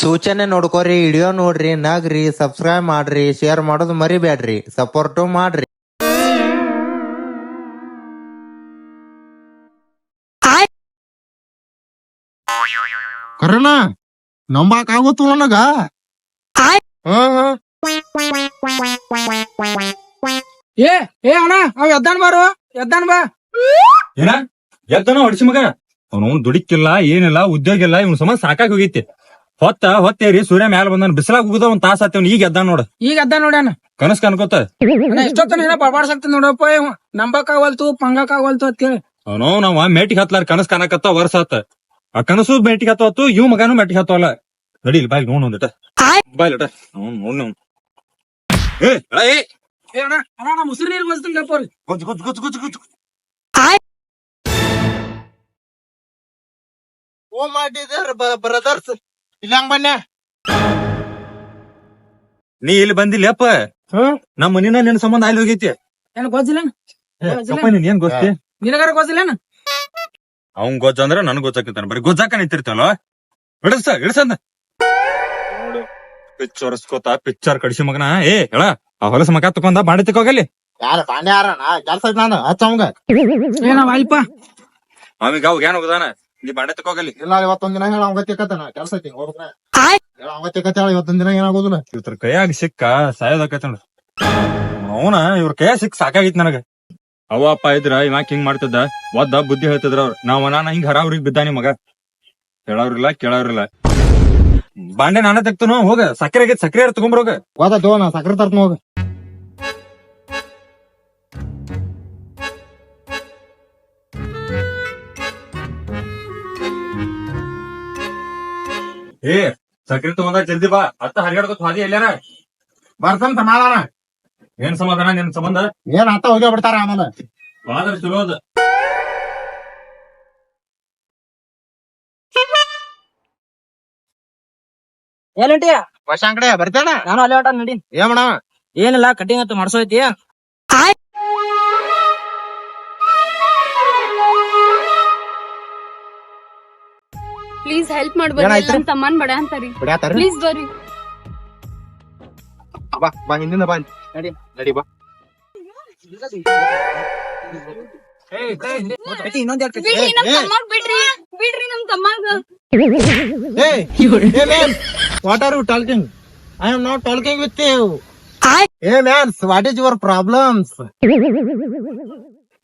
ಸೂಚನೆ ನೋಡ್ಕೋರಿ, ವಿಡಿಯೋ ನೋಡ್ರಿ, ನಗ್ರಿ, ಸಬ್ಸ್ಕ್ರೈಬ್ ಮಾಡ್ರಿ, ಶೇರ್ ಮಾಡೋದು ಮರಿಬೇಡ್ರಿ, ಸಪೋರ್ಟು ಮಾಡ್ರಿ. ಕರಣ ನಂಬಾಕ್ ಆಗುತ್ತ ನನಗ. ಏ ಅಣ್ಣ ಅವ್ ಎದ್ದಾನ್ ಬಾರು, ಎದ್ದಾನ್ ಬಾ. ಏನ ಎದ್ದನ ಹೊಡಿಸಿ ಮಗ. ಅವನು ದುಡಿಕಿಲ್ಲ ಏನಿಲ್ಲ, ಉದ್ಯೋಗ ಇಲ್ಲ, ಇವ್ನ ಸಮ ಸಾಕಾಗಿ ಹೋಗೈತಿ. ಹೊತ್ತೇರಿ ಸೂರ್ಯ ಮ್ಯಾಲ ಬಂದನ್, ಬಿಸಿಲಾಗ ಹೋಗುದ ಒಂದ್ ತಾಸ ಆತೇವ್. ಈಗ ಎದ್ದಾನ ನೋಡ, ಈಗ ಎದ್ದಾನ್ ನೋಡ್ಯಾನ. ಕನಸ್ ಕನ್ಕೋತ ಇಷ್ಟೊತ್ತ ಬಡಬಾಡ್ಸಕ್ತ ನೋಡಪ್ಪ, ನಂಬಕ್ ಆಗವಲ್ತು, ಪಂಗಕ್ ಆಗವಲ್ತು ಅಂತೇಳಿ ಅವನು ನಾವ್ ಮೇಟಿಗೆ ಹತ್ಲಾರ ಕನಸ್ ಕಾಣಕತ್ತ ವರ್ಷ ಆತ. ಆ ಕನಸು ಮೇಟಿಗೆ ಹತ್ತವತ್ತು, ಇವ್ ಮಗನು ಮೇಟಿಗೆ ಹತ್ತವಲ್ಲ. ನಡಿಲ್ ಬಾಯ್ ನೋಡ್ ಒಂದಿಟ ಬಾಯ್ಲಟ ನೋಡ್. ಏ ಅಣ್ಣ ಅಣ್ಣ ನಾ ಮುಸ್ರಿ ನೀರ್ ಬಸ್ತೀನಿ ಗಪ್ಪೋರಿ. ಓ ಮಾಡಿದಾರ ಬ್ರದರ್ಸ್ ಇಲ್ಲ ಹಂಗ ಬನ್ನಿ. ನೀ ಇಲ್ಲಿ ಬಂದಿಲ್ಲಪ್ಪ, ನಮ್ ಮನಿನ ನಿನ್ ಸಂಬಂಧ ಅಲ್ಲಿ ಹೋಗೈತಿ. ಏನ್ ಗೊತ್ತಿಲ್ಲ ನೀನ್ ಏನ್ ಗೊತ್ತಿ? ನಿನಗಾರ ಗೊತ್ತಿಲ್ಲ. ಅವ್ನ್ ಗೊಜ್ಜ ಅಂದ್ರ ನನ್ ಗೊತ್ತಾಕತಾನ, ಬರೀ ಗೊಜ್ಜಾಕ ನಿಂತಿರ್ತಲ್ಲ. ಇಡಸಂದ ಪಿಚ್ಚೋರ್ಸ್ಕೋತ ಪಿಚ್ಚರ್ ಕಡಿಸಿ ಮಗನ. ಹೇಳ ಆ ಹೊಲಸ ಮಗ ತಕೊಂಡ ಬಾಂಡೆ ತಕೋಗಲ್ಲಿ. ಯಾರ ಬಾಂಡೆ ಯಾರಣ ಕೆಲ್ಸ ಐತ್ ನಾನು ಹಚ್ಚವಂಗ. ಏನಾವ ಅಲ್ಪ ಅವಿಗ ಅವಾಗ ಏನ್ ಹೋಗದಾನ, ನೀ ಬಾಂಡೆ ತಕೋಗಲ್ಲಿ. ಇಲ್ಲ ಇವತ್ತೊಂದ್ ದಿನ ಹೇಳ ಅವಂಗ ತಿಕ್ಕತ್ತನ ಕೆಲ್ಸ ಐತಿ ಹೋಗ್ಬೇಕ. ಅವಂಗ ತಿಕ್ಕತ್ತ ಇವತ್ತೊಂದ್ ದಿನ ಏನಾಗೋದಿಲ್ಲ. ಇವ್ರ ಕೈಯಾಗ ಸಿಕ್ಕ ಸಾಯೋದಕ್ಕೈತ ನೋಡ. ಅವನ ಇವ್ರ ಕೈಯಾಗ ಸಿಕ್ಕ ಸಾಕಾಗಿತ್ ನನಗ. ಅವ್ವ ಅಪ್ಪ ಇದ್ರ ಇವಾಕ್ ಹಿಂಗ್ ಮಾಡ್ತಿದ್ದ, ಒದ್ದ ಬುದ್ಧಿ ಹೇಳ್ತಿದ್ರ ಅವ್ರ. ನಾನ ಹಿಂಗ್ ಹರಾವ್ರಿಗೆ ಬಿದ್ದಾನಿ ಮಗ. ಹೇಳವ್ರಿಲ್ಲ ಕೇಳವ್ರಿಲ್ಲ. ಬಾಂಡೆ ನಾನ ತೆಗ್ತನು, ಹೋಗ. ಸಕ್ಕರೆ ಆಗೈತಿ, ಸಕ್ಕರೆ ತಗೊಂಬರೋಗ. ಹೋದ ನಾ ಸಕ್ರೆ ತರ್ತನ ಹೋಗ. ಸಕ್ಕರೆ ತಗೊಂಡ ಜಲ್ದಿ ಬಾ. ಅತ್ತ ಹರಿಗಾಡ್ಕೊತ ಹಾದಿ ಎಲ್ಲಾರ ಬರ್ತಾನ ಸಮಾಧಾನ. ಏನ್ ಸಮಾಧಾನ ನಿನ್ ಸಂಬಂಧ? ಏನ್ ಅತ್ತ ಹೋಗ್ಯ ಬಿಡ್ತಾರ ಆಮೇಲೆ. ಬಾದ್ರ ಚಲೋ ಅದ. ಏನಂಟಿಯ ವರ್ಷಾಂಕಡೆ ಬರ್ತೇನ. ನಾನು ಅಲ್ಲೇ ಹೊಟ ನಡಿ. ಏನ್ ಮಾಡವ? ಏನಿಲ್ಲ, ಕಟಿಂಗ್ ಅಂತ ಮಾಡ್ಸೋಯ್ತಿ. ಪ್ಲೀಸ್ ಹೆಲ್ಪ್ ಮಾಡ್ಬರ್ರಿ, ನಮ್ ತಮ್ಮನ್ ಬಡ ಅಂತಾರಿ. ಬಿಡ್ಯಾತಾರ ಪ್ಲೀಸ್ ಬರ್ರಿ. ಬಾ ಬಾ ಹಿಂದಿಂದ ಬಾ. ನಡಿ. ನಡಿ ಬಾ. ಇನ್ನೊಂದ್ ಬಿಡ್ರಿ ನಮ್ ತಮ್ಮಗ್, ಬಿಡ್ರಿ ನಮ್ ತಮ್ಮಗ. Hey man, what are you talking? I am not talking with you. Hey man, what is your problems?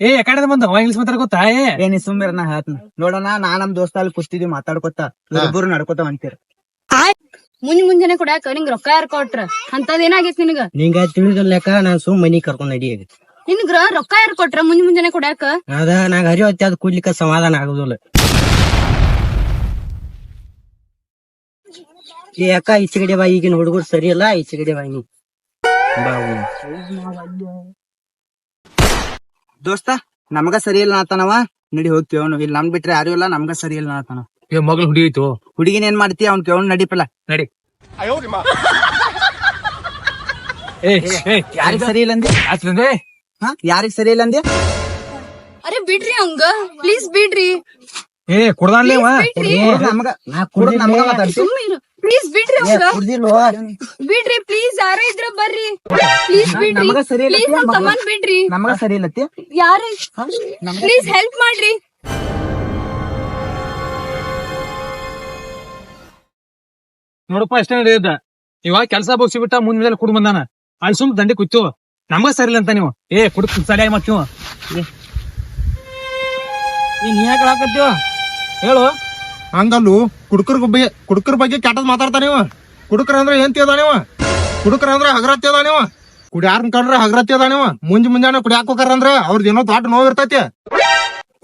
ಯಾಕಡೆ ಬಂದ ಇಂಗ್ಲಿಷ್ ಮಾತಾಡ ಗೊತ್ತಾ? ಏನಿ ಸುಮ್ಮಿರ ನಾ ಹೇಳ್ತೀನಿ ನೋಡೋಣ. ನಾ ನಮ್ ದೋಸ್ತ ಅಲ್ಲಿ ಕುಸ್ತಿದ್ವಿ ಮಾತಾಡ್ಕೊತ, ಇಬ್ಬರು ನಡ್ಕೊತ ಅಂತೀರ. ಮುಂಜಾನೆ ಕೊಡ್ಯಾಕ ನಿಂಗ್ ರೊಕ್ಕ ಯಾರು ಕೊಟ್ರ? ಅಂತದ್ ಏನಾಗೈತಿ ನಿನಗ? ನಿಂಗ ತಿಳಿದಲ್ಯಾಕ ನಾನ್ ಸುಮ್ ಮನಿ ಕರ್ಕೊಂಡ್ ನಡಿ. ನಿನ್ಗ ರೊಕ್ಕ ಯಾರು ಕೊಟ್ರ ಮುಂಜಾನೆ ಕೊಡ್ಯಾಕ? ಅದ ನಾಗ ಹರಿ ಹೊತ್ತಿ ಅದ್ ಕುಡ್ಲಿಕ್ಕ ಸಮಾಧಾನ ಆಗುದಿಲ್ಲ. ಯಾಕ ಈಚೆಗಡೆ ಬಾ, ಈಗಿನ ಹುಡುಗರು ಸರಿ ಇಲ್ಲ, ಈಚೆಗಡೆ ಬಾ ನೀ. ದೋಸ್ತ ನಮಗ ಸರಿ ಇಲ್ಲ ಆತನವ, ನಡಿ ಹೋಗಿ ಕೇವನು. ಇಲ್ಲಿ ನಮ್ ಬಿಟ್ರೆ ಯಾರು ಇಲ್ಲ, ನಮ್ಗ ಸರಿ ಇಲ್ಲ ಆತನ. ಮಗಳು ಹುಡಿಯಿತು, ಹುಡುಗಿನ ಏನ್ ಮಾಡ್ತಿ? ಅವ್ನ್ ಕೇವನ್ ನಡಿಪಲ್ಲ ನಡಿ. ಯಾರಿಗ್ ಸರಿ ಇಲ್ಲ ಅಂದೆ? ಯಾರಿಗ್ ಸರಿ ಇಲ್ಲ ಅಂದೆ? ಅರೆ ಬಿಡ್ರಿ ಅವಂಗ, ಪ್ಲೀಸ್ ಬಿಡ್ರಿ. ಕುಡ್ದಾನ್ಲೇ ನಮಗ ನಾ ಕುಡ್ದು ನಮಗ ಮಾತಾಡ್ಸಿ. ಸುಮ್ಮನೆ ಪ್ಲೀಸ್ ಬಿಡ್ರಿ ಅವಂಗ, ಕುಡ್ದಿಲ್ವ? ಬಿಡ್ರಿ ಪ್ಲೀಸ್. ಯಾರ ಇದ್ರ ಬರ್ರಿ ಪ್ಲೀಸ್, ಬಿಡ್ರಿ ನಮಗ ಸರಿ ಇಲ್ಲ. ಪ್ಲೀಸ್. ನಮ್ ತಮ್ಮನ್ ಬಿಡ್ರಿ. ನಮಗ ಸರಿ ಇಲ್ಲತ್ತಿ. ಯಾರ ಪ್ಲೀಸ್ ಹೆಲ್ಪ್ ಮಾಡ್ರಿ. ನೋಡಪ್ಪ ಎಷ್ಟೇ ನಡೆಯದ. ಇವಾಗ ಕೆಲ್ಸ ಬೋಗ್ಸಿ ಬಿಟ್ಟ ಮುಂದೆ ಕುಡ್ ಬಂದಾನ, ಅಲ್ಲಿ ಸುಮ್ ದಂಡಿ ಕೂತು ನಮಗ ಸರಿಲ್ಲ ಅಂತ ನೀವು. ಕುಡ್ ಸರಿಯಾಗಿ ಮತ್ ನೀವು ನೀ ಯಾಕೆ ಹಾಕತ್ತೀವ ಹೇಳು. ಹಂಗಲ್ಲು ಕುಡುಕರ ಬಗ್ಗೆ ಕೆಟ್ಟದ್ ಮಾತಾಡ್ತಾನ ನೀವ. ಕುಡುಕರ ಅಂದ್ರೆ ಏನ್ ತಿಳ್ದ ನೀವ? ಕುಡುಕರ ಅಂದ್ರೆ ಹಗರತ್ತಿ ಅದ ನೀವ. ಕುಡಿಯಾರ್ನ ಕಂಡ್ರೆ ಹಗರತ್ತಿ ಅದ ನೀವ. ಮುಂಜಾನೆ ಕುಡಿಯಾಕ ಹೋಗಾರ ಅಂದ್ರ ಅವ್ರದ್ದು ಏನೋ ದೊಡ್ಡ ನೋವು ಇರ್ತೈತಿ.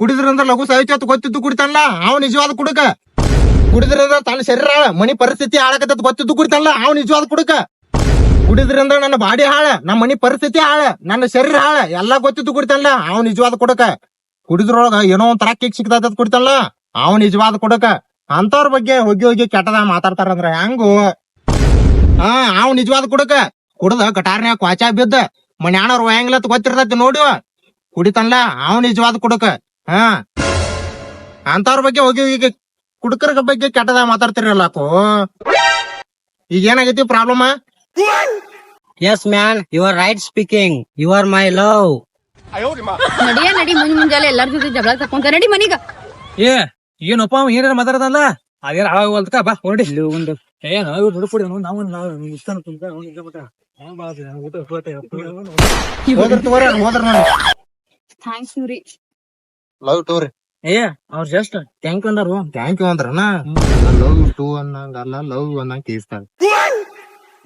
ಕುಡಿದ್ರಂದ್ರ ಲಘು ಸಾಹಿತ್ಯ ಗೊತ್ತಿದ್ದು ಕುಡಿತಾನಲ್ಲ ಅವ್ ನಿಜವಾದ ಕುಡುಕ. ಕುಡಿದ್ರಂದ್ರ ತನ್ನ ಶರೀರ ಮನಿ ಪರಿಸ್ಥಿತಿ ಹಾಳಾಕತ್ತ ಗೊತ್ತಿದ್ದು ಕುಡಿತಾನಲ್ಲ ಅವ್ ನಿಜವಾದ ಕುಡುಕ. ಕುಡಿದ್ರಂದ್ರ ನನ್ನ ಬಾಡಿ ಹಾಳ, ನಮ್ಮ ಮನಿ ಪರಿಸ್ಥಿತಿ ಹಾಳ, ನನ್ನ ಶರೀರ ಹಾಳ ಎಲ್ಲಾ ಗೊತ್ತಿದ್ದು ಕುಡಿತಾನಲ್ಲ ಅವ್ ನಿಜವಾದ ಕುಡುಕ. ಕುಡಿದ್ರೊಳಗ ಏನೋ ಒಂದ್ ತರ ಕೇಕ್ ಸಿಕ್ತದ ಕುಡಿತಾನಲ್ಲ ಅವ್ ನಿಜವಾದ ಕುಡುಕ. ಅಂತವ್ರ ಬಗ್ಗೆ ಹೋಗಿ ಕೆಟ್ಟದ ಮಾತಾಡ್ತಾರಂದ್ರ ಹೆಂಗು? ಅವ್ ನಿಜವಾದ ಕುಡುಕ. ಕುಡ್ದ ಗಟಾರ್ನ್ಯಾಗ ಕ್ವಾಚಾ ಬಿದ್ದ ಮನ್ಯಾನವ್ರ ವಯಂಗ್ಲತ್ ಗೊತ್ತಿರ್ತೈತಿ ನೋಡಿ. ಕುಡಿತಾನಲ್ಲ ಅವ್ ನಿಜವಾದ ಕುಡುಕ. ಅಂತವ್ರ ಬಗ್ಗೆ ಹೋಗಿ ಕುಡುಕರ ಬಗ್ಗೆ ಕೆಟ್ಟದಾಗ ಮಾತಾಡ್ತಿರಲ್ಲಾಕು. ಈಗ ಏನಾಗೈತಿ problem? Yes, man. You are right speaking. You are my love. ನಡಿಯ ನಡಿ ಮುಂಜಾನೆ ಎಲ್ಲಾರ ಜೊತೆ ಜಗಳ ತಕೊಂತ ನಡಿ ಮನಿಗ. ಏ ಏನಪ್ಪ ಅವ ಏನಾರ ಮಾತಾಡದಲ್ಲ ಅದೇನ ಹಾಳಾಗೋಲ್ತಕ ಬಾ ಹೊರಡಿ ಏನು ಇವ್ರು ಹುಡುಪಡಿ ನಾವು ಇಷ್ಟ ಹೋದ್ರ ತಗೋರಿ ಹೋದ್ರ ನೋಡಿ ಥ್ಯಾಂಕ್ಸ್ ರೀ. ಲವ್ ಟೋರಿ ಏ ಅವ್ರ ಜಸ್ಟ್ ಥ್ಯಾಂಕ್ ಯು ಅಂದಾರು. ಥ್ಯಾಂಕ್ ಯು ಅಂದ್ರನ ಲವ್ ಟು ಅನ್ನಂಗಲ್ಲ ಲವ್ ಅನ್ನಂಗ ಕೇಸ್ತಾರ.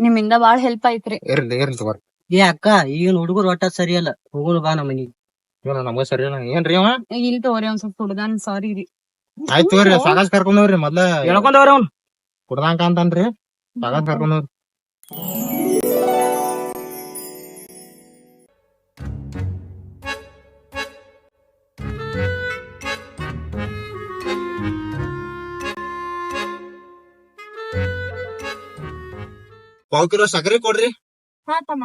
ನಿಮ್ಮಿಂದ ಬಾಳ ಹೆಲ್ಪ್ ಆಯ್ತ್ರಿ. ಇರ್ಲಿ ತಗೋರಿ. ಏ ಅಕ್ಕ ಈಗಿನ ಹುಡುಗರು ಒಟ್ಟ ಸರಿಯಲ್ಲ, ಹೋಗುನು ಬಾ ನಮ್ಮ ಮನಿಗೆ. ಇವನ ನಮಗ ಸರಿ ಏನ್ರಿ ಅವ? ಇಲ್ಲಿ ತಗೋರಿ ಒಂದ್ ಸ್ವಲ್ಪ ಹುಡುಗನ್ ಸಾರಿ ರೀ. ಆಯ್ತು ತಗೋರಿ ಸಾಗಾಸ್ ಕರ್ಕೊಂಡವ್ರಿ ಮೊದ್ಲ ಹೇಳ್ಕೊಂಡವ್ರ ಅವ್ನು ಕುಡ್ದಂಕ ಅಂತನ್ರಿ ಸಾಗಾಸ್ ಕರ್ಕೊಂಡವ್ರಿ. ಪಾವ್ ಕಿಲೋ ಸಕ್ಕರೆ ಕೊಡ್ರಿ. ಹಾ ತಮ್ಮ.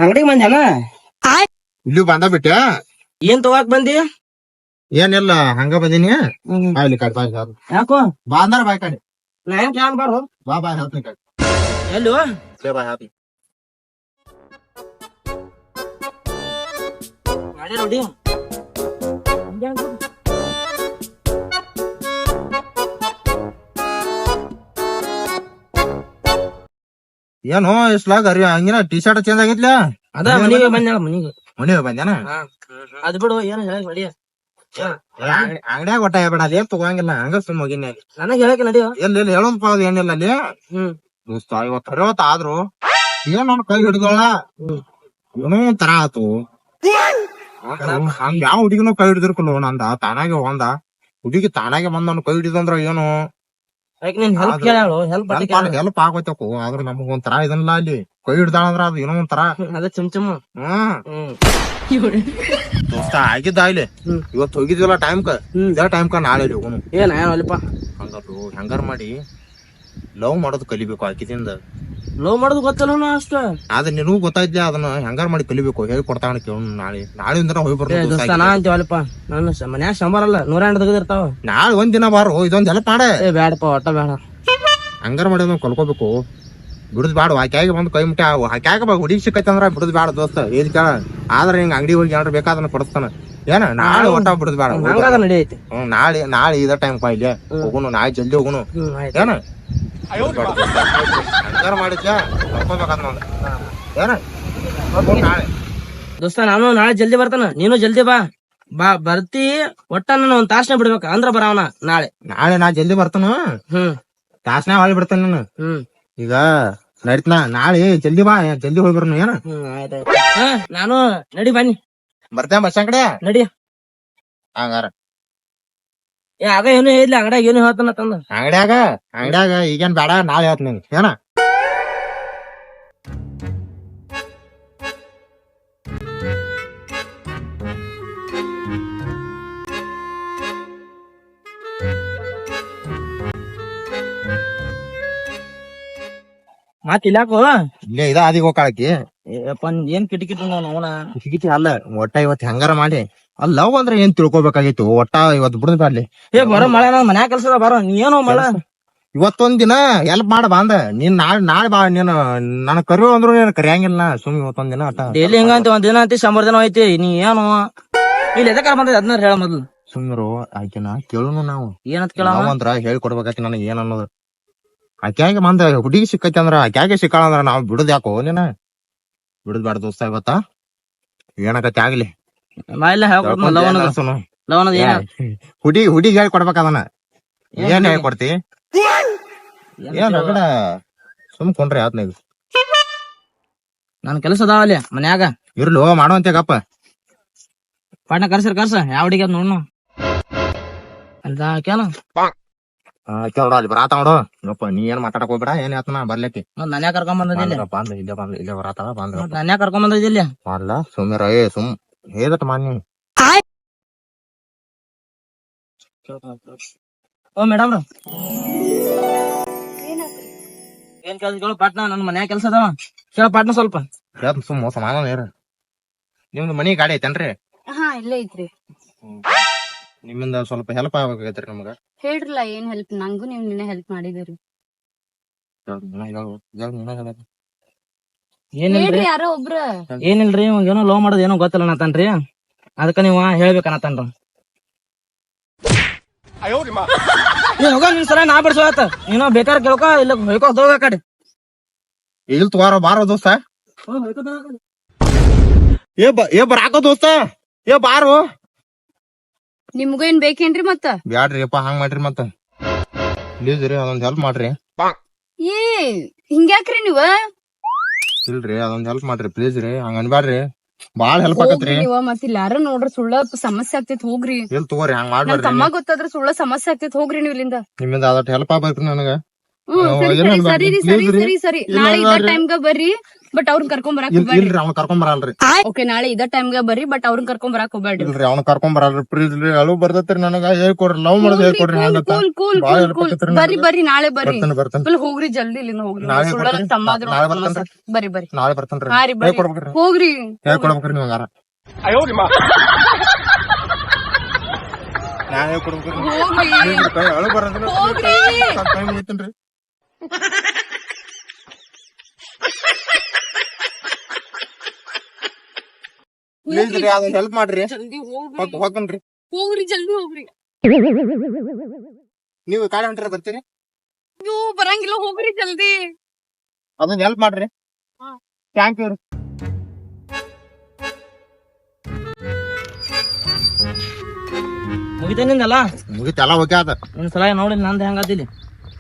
ಅಂಗಡಿಗೆ ಬಂದ್ಯಾನ? ಇಲ್ಲಿ ಬಂದ ಬಿಟ್ಟ ಏನ್ ತಗೋಕ್ ಬಂದಿ? ಏನಿಲ್ಲ ಹಂಗ ಬಂದಿನಿ. ಅಲ್ಲಿ ಕಡ್ ಬಾಯ್ ಯಾಕೋ ಬಾ ಅಂದಾರ ಬಾಯ್ ಕಡೆ ನಾ ಏನ್ ಕ್ಯಾನ್ ಬಾರು ಬಾ ಬಾಯ್ ಹೇಳ್ತೀನಿ ಕಡೆ ಎಲ್ಲೋ ಬಾಯ್ ಹಾಪಿ ಮಾಡಿ ನೋಡಿ. ಏನು ಇಷ್ಲಾಗ ಹಂಗಿನ ಟಿ ಶರ್ಟ್ ಚೇಂಜ್ ಆಗಿತ್ಲ? ಅದ ಮನಿಗೆ ಬಂದ್ಯಾಳ ಮನಿಗೆ. ಮನೆ ಬಂದ್ಯಾನ? ಅದ್ ಬಿಡು ಏನ್ ಹೇಳಕ್ ನಡಿ. ಅಂಗಡ್ಯಾಗ ಒಟ್ಟ ಬೇಡ ಅಲ್ಲಿ ಏನ್ ತಗೋಂಗಿಲ್ಲ ಹಂಗ ಸುಮ್ ಹೋಗಿನಿ ಅಲ್ಲಿ. ನನಗ್ ಹೇಳಕ್ ನಡಿಯೋ. ಎಲ್ಲಿ ಹೇಳೋದಪ್ಪ ಅದು ಏನಿಲ್ಲ ಅಲ್ಲಿ. ದೋಸ್ತ ಇವತ್ತು ಆದ್ರು ಏನ್ ನನ್ ಕೈ ಹಿಡಿದೋಳ ಏನೋ ಒಂಥರ ಆತು. ಹಂಗ ಯಾವ ಹುಡುಗಿನೂ ಕೈ ಹಿಡಿದಿರ್ಕಲ್ಲ ನಂದ ತಾನಾಗೆ ಒಂದ ಹುಡುಗಿ ತಾನಾಗೆ ಬಂದ್ ನನ್ ಕೈ ಹಿಡಿದಂದ್ರ ಏನು ನೀನ್ ಹೆಲ್ಪ್ ಕೇಳಾಳು ಹೆಲ್ಪ್ ಹೆಲ್ಪ್ ಆಗೋತಕು. ಆದ್ರ ನಮಗ ಒಂಥರ ಇದನ್ನ ಅಲ್ಲಿ ಕೈ ಹಿಡ್ದಾಳಂದ್ರ ಅದು ಏನೋ ಒಂಥರ. ಅದ ಚುಮ್ ಚುಮ್. ದೋಸ್ತ ಆಗಿದ್ದ ಇಲ್ಲಿ ಇವತ್ತು ಹೋಗಿದ್ವಲ್ಲ ಟೈಮ್ ಕ ನಾಳೆ ಹೋಗೋನು. ಏನ ಅಲ್ಪ ಹಂಗಲ್ಲು ಹೆಂಗಾರ ಮಾಡಿ ಲವ್ ಮಾಡೋದು ಕಲಿಬೇಕು ಆಕಿದಿಂದ. ಲವ್ ಮಾಡೋದು ಗೊತ್ತಲ್ಲ ಅಷ್ಟ. ಆದ್ರೆ ನಿನಗೂ ಗೊತ್ತಾಯ್ತ ಅದನ್ನ ಹೆಂಗಾರ ಮಾಡಿ ಕಲಿಬೇಕು ಹೇಳಿ ಕೊಡ್ತಾವ ಕೇಳ. ನಾಳೆಯಿಂದ ಹೋಗಿ ಬರ್ಬೇಕು. ನಾ ಅಂತೀವಲ್ಪ ನನ್ನ ಮನ್ಯಾಗ ಸಂಬಾರಲ್ಲ 108 ತೆಗೆದಿರ್ತಾವ. ನಾಳೆ ಒಂದ್ ದಿನ ಬಾರು ಇದೊಂದ್ ಹೆಲ್ಪ್ ಮಾಡೆ. ಬ್ಯಾಡಪ್ಪ ಒಟ್ಟ ಬೇಡ. ಹಂಗಾರ ಮಾಡಿ ಕಲ್ಕೋಬೇಕು. ಬಿಡುದ್ ಬ್ಯಾಡ ಆಕ್ಯಾಗ ಬಂದ್ ಕೈ ಮುಟ್ಟಿ ಆಕ್ಯಾಗ ಹುಡುಗಿ ಸಿಕ್ಕೈತಿ ಅಂದ್ರ ಬಿಡುದ್ ಬ್ಯಾಡ ದೋಸ್ತ. ಏನ್ ಕೇಳ ಆದ್ರ ಹಿಂಗ ಅಂಗಡಿ ಹೋಗಿ ಏನಾರ ಬೇಕಾದನ್ನ ಕೊಡಸ್ತಾನ ಏನ. ನಾಳೆ ಒಟ್ಟ ಬಿಡುದ್ ಬ್ಯಾಡ. ನಡಿಯೈತಿ. ನಾಳೆ ಇದ ಟೈಮ್ ಇಲ್ಲಿ ಹೋಗುನು. ನಾಳೆ ಜಲ್ದಿ ಹೋಗುನು ಏನ. ಹಂಗಾರ ಮಾಡಿದ್ಯ ಕಲ್ಕೋಬೇಕಾದ ನೋಡ ಏನ. ನಾಳೆ ದೋಸ್ತ ನಾನು ನಾಳೆ ಜಲ್ದಿ ಬರ್ತಾನ, ನೀನು ಜಲ್ದಿ ಬಾ. ಬರ್ತಿ ಒಟ್ಟ ನಾನು ಒಂದ್ ತಾಸನೆ ಬಿಡ್ಬೇಕ ಅಂದ್ರ ಬರಾವನ ನಾಳೆ. ನಾ ಜಲ್ದಿ ಬರ್ತಾನ. ತಾಸನ್ಯಾಗ ಹೊಳಿ ಬಿಡ್ತಾನ ನೀನು. ಈಗ ನಡೀತನ ನಾಳೆ ಜಲ್ದಿ ಬಾ. ಜಲ್ದಿ ಹೋಗಿ ಬರ್ನು ಏನ. ನಾನು ನಡಿ ಬನ್ನಿ ಬರ್ತೇನೆ ಬಸ್ ಕಡೆ ನಡಿ. ಹಂಗಾರ ಆಗ ಏನು ಹೇಳಿಲ್ಲ ಅಂಗಡ್ಯಾಗ ಏನು ಹೇಳ್ತಾನ ತಂದ. ಅಂಗಡ್ಯಾಗ ಈಗೇನ್ ಬೇಡ ನಾಳೆ ಹೇಳ್ತೀನಿ ಏನ. ಮತ್ ಇಲ್ಲಾಕೋ ಇಲ್ಲೇ ಇದ ಆದಿ ಹೋಗಾಕಿ. ಏನ್ ಕಿಟಕಿಟ್ ಅವನ ಕಿಟಕಿ ಅಲ್ಲ ಒಟ್ಟ ಇವತ್ ಹೆಂಗಾರ ಮಾಡಿ ಅಲ್ಲ ಲವ್ ಅಂದ್ರೆ ಏನ್ ತಿಳ್ಕೊಬೇಕಾಗಿತ್ತು. ಒಟ್ಟ ಇವತ್ ಬಿಡುದ್ ಬ್ಯಾಡ್ಲಿ. ಬರೋ ಮಳೆ ಮನ್ಯಾಗ ಕೆಲ್ಸದ ಬರೋ ನೀ ಏನೋ ಮಳೆ. ಇವತ್ತೊಂದ್ ದಿನ ಹೆಲ್ಪ್ ಮಾಡ ಬಾಂದ ನೀನ್ ನಾಳೆ ಬಾ. ನೀನು ನನ್ ಕರಿಯೋ ಅಂದ್ರು ನೀನ್ ಕರಿಯಂಗಿಲ್ಲ. ಸುಮ್ ಇವತ್ತೊಂದ್ ದಿನ ಅಟ್ಟ ಡೈಲಿ ಹಿಂಗಂತ ಒಂದ್ ದಿನ ಅಂತಿ 100 ದಿನ ಐತಿ. ನೀ ಏನು ಇಲ್ಲಿ ಎದಕ್ಕಾರ ಬಂದ ಅದನ್ನ ಹೇಳ ಮೊದ್ಲು. ಸುಮ್ರು ಆಕಿನ ಕೇಳುನು ನಾವು ಏನಂತ ಕೇಳ ಅಂದ್ರ ಹೇಳಿ ಕೊಡ್ಬೇಕೈತಿ ನನಗೆ ಏನ್ ಅನ್ನೋದು. ಆಕ್ಯಾಗೆ ಮಂದ ಹುಡುಗಿ ಸಿಕ್ಕೈತಿ ಅಂದ್ರ ಆಕ್ಯಾಗೆ ಸಿಕ್ಕಾಳ ಅಂದ್ರ ನಾವ್ ಬಿಡುದ್ ಯಾಕೋ ನೀನ. ಬಿಡುದ್ ಬ್ಯಾಡ ದೋಸ್ತ ಇವತ್ತ ಏನಕತಿ ಆಗ್ಲಿ. ಹುಡುಗಿ ಹೇಳಿ ಕೊಡ್ಬೇಕ ಅದನ್ನ. ಏನ್ ಹೇಳಿ ಕೊಡ್ತಿ ಏನ್ ರಗಡ ಸುಮ್ ಕೊಂಡ್ರಿ ಆತ್ನಾಗ. ನನ್ ಕೆಲಸ ಅದಾವಲ್ಲಿ ಮನ್ಯಾಗ ಇರ್ಲು ಮಾಡುವಂತೆ ಗಪ್ಪ. ಪಾಟ್ನ ಕರ್ಸ ಯಾವ ಹುಡುಗಿ ಅದ್ ನೋಡ್ನು ಅಲ್ದ ಕೇಳ ಅಲ್ಲಿ ಬರಾತ ನೋಡು. ಗಪ್ಪ ನೀ ಏನ್ ಮಾತಾಡಕ್ ಹೋಗ್ಬೇಡ. ಏನ್ ಹೇಳ್ತಾನ ಬರ್ಲಿಕ್ಕೆ. ನನ್ಯಾಗ ಕರ್ಕೊಂಡ್ ಬಂದಿಲ್ಲ. ಇಲ್ಲೇ ಬರಾತಾಳ ಬಂದ ನನ್ಯಾಗ ಕರ್ಕೊಂಡ್ ಬಂದಿಲ್ಲ. ಅಲ್ಲ ಸುಮ್ಮಿರ ಸುಮ್ ಹೇಳತ್ ಮಾನ್ಯ. ಓ ಮೇಡಮ್ ಏನ್ ಕೆಲ್ಸ ಕೇಳು ಪಾಟ್ನ. ನನ್ ಮನ್ಯಾಗ ಕೆಲ್ಸ ಅದಾವ ಕೇಳ ಪಾಟ್ನ ಸ್ವಲ್ಪ. ಸುಮ್ ಮೋಸ ಮಾಡ. ನಿಮ್ದು ಮನಿ ಗಾಡಿ ಐತೇನ್ರಿ? ಹಾ ಇಲ್ಲೇ ಐತ್ರಿ. ನಿಮ್ಮಿಂದ ಸ್ವಲ್ಪ ಹೆಲ್ಪ್ ಆಗ್ಬೇಕಾಗೈತ್ರಿ ನಮಗ. ಹೇಳ್ರಲ್ಲ ಏನ್ ಹೆಲ್ಪ್, ನಂಗೂ ನೀವ್ ನಿನ್ನೆ ಹೆಲ್ಪ್ ಮಾಡಿದಿರಿ. ಏನಿಲ್ರಿ ಹೇಳ್ರಿ ಯಾರೋ ಒಬ್ರ. ಏನಿಲ್ರಿ ಇವಾಗ ಏನೋ ಲವ್ ಮಾಡೋದ್ ಏನೋ ಗೊತ್ತಿಲ್ಲ ಅನ್ನತಾನ್ರಿ, ಅದಕ್ಕ ನೀವ್ ಹೇಳ್ಬೇಕನ್ನತಾನ್ರಿ. ಹೋಗ ನಿನ್ ಸಲ ನಾ ಬಿಡ್ಸೋತ ನೀನೋ ಬೇಕಾದ್ರೆ ಕೇಳ್ಕೊ, ಇಲ್ಲ ಹೇಳ್ಕೊತ ಹೋಗ ಕಡೆ. ಇಲ್ ತಗೋರ ಬಾರೋ ದೋಸ್ತ. ಏ ಬರಾಕೋ ದೋಸ್ತ, ಏ ಬಾರೋ. ನಿಮ್ಗೂ ಏನ್ ಬೇಕೇನ್ರಿ ಮತ್ತ? ಬ್ಯಾಡ್ರಿಪ್ಪ ಹಂಗ್ ಮಾಡ್ರಿ ಮತ್ತ. ಪ್ಲೀಸ್ ರೀ ಅದೊಂದ್ ಹೆಲ್ಪ್ ಮಾಡ್ರಿ. ಏ ಹಿಂಗ್ಯಾಕ್ರಿ ನೀವ? ಇಲ್ರಿ ಅದೊಂದ್ ಹೆಲ್ಪ್ ಮಾಡ್ರಿ ಪ್ಲೀಸ್ ರೀ, ಹಂಗ ಅನ್ಬ್ಯಾಡ್ರಿ. ಬಾಳ್ ಹೆಲ್ಪ್ ಆಕತ್ರಿ. ನೀವ ಮತ್ ಇಲ್ಲ ಯಾರ ನೋಡ್ರ ಸುಳ್ಳ ಸಮಸ್ಯೆ ಆಗ್ತೈತಿ, ಹೋಗ್ರಿ. ಇಲ್ ತಗೋರಿ ಹಂಗ್ ನನ್ ಮಾಡ್ಬ್ಯಾಡ್ರಿ. ತಮ್ಮ ಗೊತ್ತಾದ್ರ ಸುಳ್ಳ ಸಮಸ್ಯೆ ಆಗ್ತೈತಿ, ಹೋಗ್ರಿ ನೀವ್ ಇಲ್ಲಿಂದ. ನಿಮ್ಮಿಂದ ಅದಟ್ ಹೆಲ್ಪ್ ಆಗ್ಬೇಕ್ರಿ ನನಗ. ಸರಿ ಏನ್ ಸರಿ ಅನ್ಬ್ಯಾಡ್ರಿ, ಸರಿ please ಸರಿ ರೀ. ಸರಿ ಸರಿ ಇಲ್ಲ ನಾಳೆ ಇದ ಅನ್ಬ್ಯಾಡ್ರಿ. ಟೈಮ್ಗ ಬರ್ರಿ, ಬಟ್ ಅವ್ರನ್ನ ಕರ್ಕೊಂಡ್ ಬರಾಕ್ ಹೋಗ್ಬೇಡ್ರಿ. ಇಲ್ರಿ ಅವ್ನ ಕರ್ಕೊಂಡ್ ಬರಲ್ರಿ. ಓಕೆ ನಾಳೆ ಇದ ಟೈಮ್ಗ ಬರ್ರಿ, ಬಟ್ ಅವ್ರನ್ನ ಕರ್ಕೊಂಡ್ ಬರಾಕ್ ಹೋಗ್ಬೇಡ್ರಿ. ಇಲ್ರಿ ಅವ್ನ ಕರ್ಕೊಂಡ್ ಬರಲ್ರಿ ಪ್ಲೀಸ್ ರೀ. ಅಳು ಬರ್ತೈತ್ರಿ ನನಗ, ಹೇಳ್ಕೊಡ್ರಿ ಲವ್ ಮಾಡೋದ್ ಹೇಳ್ಕೊಡ್ರಿ. ಹಂಗತ್ತ ಕೂಲ್ ಕೂಲ್ ಬಾಳ್ ಕೂಲ್ ಹೆಲ್ಪ್ ಕೂಲ್ ಆಕತ್ರಿ ಬರ್ರಿ ನನಗ. ಬರ್ರಿ ನಾಳೆ ಬರ್ರಿ. ಬರ್ತೇನೆ ಫುಲ್ ಹೋಗ್ರಿ ಜಲ್ದಿ ಇಲ್ಲಿಂದ ಹೋಗ್ರಿ. ನಾಳೆ ಸುಳ್ಳ ಬರ್ತೀನಿ. ನನ್ ತಮ್ಮ ಆದ್ರೂ ನಾಳೆ ಸಮಸ್ಯೆ ಬರ್ತೇನ್ರಿ. ಆಗ್ತೈತಿ. ಬರ್ರಿ ಬರ್ರಿ. ನಾಳೆ ಬರ್ತೇನ್ರಿ. ಹಾ ರೀ ಬರ್ರಿ. ಹೇಳ್ಕೊಡ್ಬೇಕ್ರಿ. ಹೋಗ್ರಿ ಹೇಳ್ಕೊಡ್ಬೇಕ್ರಿ ನೀವ್ ಹಂಗಾರ. ನಾ ಹೇಳ್ಕೊಡ್ಬೇಕ್ರಿ. ಹೋಗ್ರಿ ಅಳು ಬರೋದಿಲ್ಲ. ಹೋಗ್ರಿ. ಕೈ ಮುಗಿತೇನ್ರಿ. ಪ್ಲೀಸ್ ರೀ ಅದೊಂದ್ ಹೆಲ್ಪ್ ಮಾಡ್ರಿ. ಜಲ್ದಿ ಹೋಗ್ರಿ ಹೋಗ್ತೇನ್ರಿ. ಹೋಗ್ರಿ ಜಲ್ದಿ ಹೋಗ್ರಿ. ನೀವು ಕಾಳೆ ಹೊಂಟ್ರಿ ಬರ್ತೀರಿ. ನೀವು ಬರಂಗಿಲ್ಲ, ಹೋಗ್ರಿ ಜಲ್ದಿ. ಅದೊಂದ್ ಹೆಲ್ಪ್ ಮಾಡ್ರಿ. ಹಾ. Thank you. ಮುಗಿತೇನಿಂದಲ್ಲ ಮುಗಿತೆಲ್ಲ ಓಕೆ ಆತ. ನಿನ್ ಸಲ ನೋಡಿ ನಂದ್ ಹೆಂಗಾದಿಲ್ಲಿ.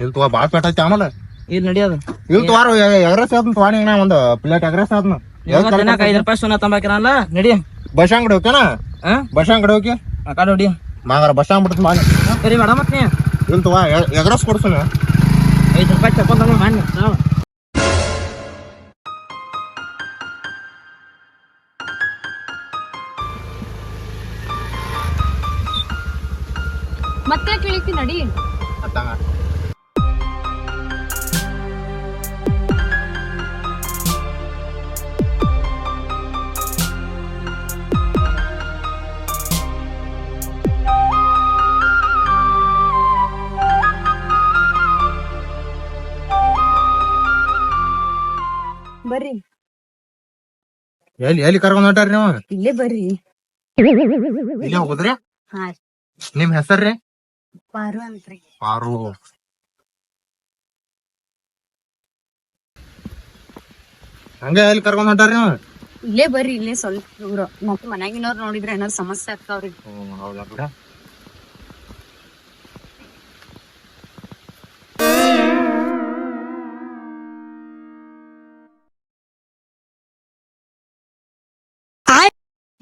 ಇಲ್ ತಗೋ ಬಾಳ್ ಪೇಟ ಐತಿ ಆಮೇಲೆ. ಇಲ್ಲಿ ನಡಿಯೋದು ಇಲ್ ತಗೋರು ಎಗ್ರೆಸ್ ಆದ್ನ ತಗೊಂಡಿ ನಾ ಒಂದ್ ಪ್ಲೇಟ್ ಎಗ್ರೆಸ್ ಆದ್ನ. ಇವಾಗ ದಿನಕ್ಕ 5 ರೂಪಾಯಿ ಸುಣ್ಣ ತಂಬಾಕಿರಲ್ಲ. ನಡಿ ಬಸ್ ಅಂಗಡಿ ಹೋಗ್ಯಾನ. ಬಸ್ ಅಂಗಡಿ ಹೋಗಿ ಆ ಕಡೆ ಹೊಡಿ. ಮಾಂಗಾರ ಬಸ್ ಅಂಗಡಿ ಮಾಡಿ. ಸರಿ ಮೇಡಮ್ ಮತ್ ನೀ ಇಲ್ ತಗೋ ಎಗ್ರೆಸ್ ಕೊಡ್ಸೋಣ. 5 ರೂಪಾಯಿ ತಕೊಂಡ್ ಮಾಡಿ ನಾವು ಮತ್ತೆ ಕೇಳಿತಿ ನಡಿ. ಅತ್ತಂಗ ಬರ್ರಿ ಎಲ್ಲಿ ಕರ್ಕೊಂಡ್ ಹೊಂಟಾರಿ ನೀವು? ಇಲ್ಲೇ ಬರ್ರಿ. ಇಲ್ಲಿ ಹೋಗುದ್ರಿ? ಹಾ ನಿಮ್ ಹೆಸರ್ರಿ? ಪಾರು ಅಂತ್ರಿ. ಪಾರು. ಹಂಗ ಎಲ್ಲಿ ಕರ್ಕೊಂಡ್ ಹೊಂಟಾರಿ ನೀವು? ಇಲ್ಲೇ ಬರ್ರಿ, ಇಲ್ಲೇ ಸ್ವಲ್ಪ ದೂರ. ಮತ್ತೆ ಮನ್ಯಾಗಿನವ್ರು ನೋಡಿದ್ರೆ ಏನಾದ್ರು ಸಮಸ್ಯೆ ಆಗ್ತಾವ್ರಿ. ಹೌದಾ?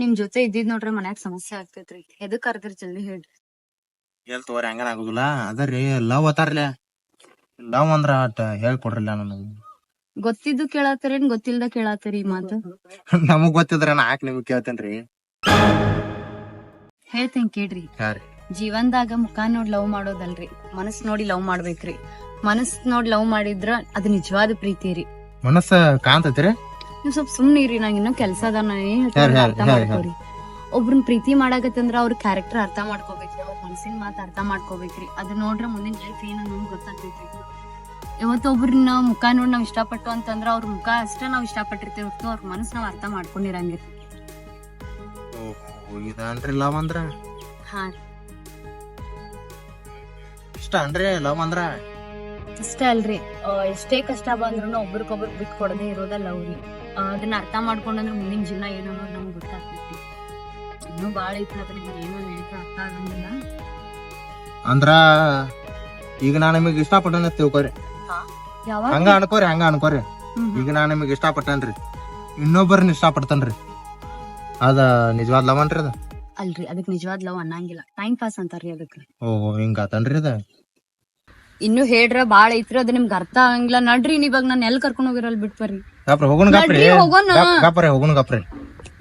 ನಿಮ್ ಜೊತೆ ಇದ್ದಿದ್ ನೋಡ್ರಿ ಮನ್ಯಾಗ ಸಮಸ್ಯೆ ಆಗ್ತೈತ್ರಿ. ಎದಕ್ ಕರ್ದ್ರಿ ಜಲ್ದಿ ಹೇಳ್ರಿ. ಎಲ್ ತಗೋರಿ ಹಂಗನ ಆಗುದಿಲ್ಲ. ಅದರಿ ಲವ್ ಅತ್ತಾರ್ಲೆ. ಲವ್ ಅಂದ್ರ ಅಟ್ ಹೇಳ್ಕೊಡ್ರಿಲ್ಲ ನನಗ. ಗೊತ್ತಿದ್ದು ಕೇಳಾತರೇನ್ ಗೊತ್ತಿಲ್ದ ಕೇಳಾತರಿ ಈ ಮಾತು? ನಮಗ್ ಗೊತ್ತಿದ್ರ ನಾ ಯಾಕೆ ನಿಮಗ್ ಕೇಳ್ತೇನ್ರಿ. ಹೇಳ್ತೇನ್ ಕೇಳ್ರಿ. ಯಾರಿ? ಜೀವನ್ದಾಗ ಮುಖ ನೋಡ್ ಲವ್ ಮಾಡೋದಲ್ರಿ, ಮನಸ್ ನೋಡಿ ಲವ್ ಮಾಡ್ಬೇಕ್ರಿ. ಮನಸ್ ನೋಡ್ ಲವ್ ಮಾಡಿದ್ರ ಅದು ನಿಜವಾದ ಪ್ರೀತಿ ರೀ. ಮನಸ್ಸ ಕಾಂತೈತ್ರಿ. ನೀವ್ ಸ್ವಲ್ಪ ಸುಮ್ನಿರಿ, ನಂಗೆ ಇನ್ನೂ ಕೆಲ್ಸ ಅದ. ಅರ್ಥ ಮಾಡ್ಕೋರಿ. ಒಬ್ರನ್ ಪ್ರೀತಿ ಮಾಡಾಕತ್ತಂದ್ರ ಅವ್ರ ಕ್ಯಾರೆಕ್ಟರ್ ಅರ್ಥ ಮಾಡ್ಕೋಬೇಕ್ರಿ, ಅವ್ರ ಮನಸ್ಸಿನ ಮಾತು ಅರ್ಥ ಮಾಡ್ಕೋಬೇಕ್ರಿ. ಅದ್ ನೋಡ್ರ ಮುಂದಿನ ಲೈಫ್ ಏನ ಗೊತ್ತಾಗ್ತೈತ್ರಿ. ಯಾವತ್ತೊಬ್ರನ್ನ ಮುಖ ನೋಡ್ ನಾವ್ ಇಷ್ಟಪಟ್ಟು ಅಂತಂದ್ರ ಅವ್ರ ಮುಖ ಅಷ್ಟೇ ನಾವ್ ಇಷ್ಟಪಟ್ಟಿರ್ತೇವೆ ಹೊರತು ಅವ್ರ ಮನಸ್ ನಾವ್ ಅರ್ಥ ಮಾಡ್ಕೊಂಡಿರಂಗಿರಿ. ಇದನ್ರಿ ಲವ್ ಅಂದ್ರ? ಹಾ ಇಷ್ಟ ಅನ್ರಿ ಲವ್ ಅಂದ್ರ? ಅಷ್ಟೇ ಅಲ್ರಿ, ಎಷ್ಟೇ ಕಷ್ಟ ಬಂದ್ರು ಒಬ್ರಿಗೊಬ್ರು ಬಿಟ್ ಕೊಡದೆ ಇರೋದ ಲವ್ ರೀ. ಅದನ್ನ ಅರ್ಥ ಮಾಡ್ಕೊಂಡ್ರೆ ಮುಂದಿನ ಜೀವನ ಏನು ಅನ್ನೋದು ನಮ್ಗೆ ಗೊತ್ತಾಗ್ತೈತಿ. ಇನ್ನೂ ಬಾಳ ಐತಿ, ಅದ್ರಿಂದ ಏನೋ ಹೇಳಿದ್ರು ಅರ್ಥ ಆಗಂಗಿಲ್ಲ. ಅಂದ್ರ ಈಗ ನಾ ನಿಮಗ್ ಇಷ್ಟಪಟ್ಟನ ತಿಳ್ಕೊರಿ. ಯಾವಾಗ ಹಂಗ ಅನ್ಕೋರಿ. ಈಗ ನಾ ನಿಮಗ್ ಇಷ್ಟಪಟ್ಟನ್ರಿ, ಇನ್ನೊಬ್ಬರನ್ನ ಇಷ್ಟಪಡ್ತನ್ರಿ, ಅದ ನಿಜವಾದ ಲವ್ ಅನ್ರಿ ಅದ? ಅಲ್ರಿ, ಅದಕ್ ನಿಜವಾದ ಲವ್ ಅನ್ನಂಗಿಲ್ಲ, ಟೈಮ್ ಪಾಸ್ ಅಂತಾರ್ರಿ ಅದಕ್ಕೆ. ಓ ಹಿಂಗಾತನ್ರಿ ಅದ? ಇನ್ನು ಹೇಳ್ರ ಬಾಳ ಐತ್ರಿ, ಅದ್ ನಿಮ್ಗೆ ಅರ್ಥ ಆಗಂಗಿಲ್ಲ. ನಡ್ರಿ, ಇವಾಗ ನಾನು ಎಲ್ಲಿ ಕರ್ಕೊಂಡ್ ಹೋಗಿರಲ್ ಬಿಟ್ಬರ್ರಿ. ಗಪ್ರಿ ಹೋಗುಣ ಗಪ್ರಿ.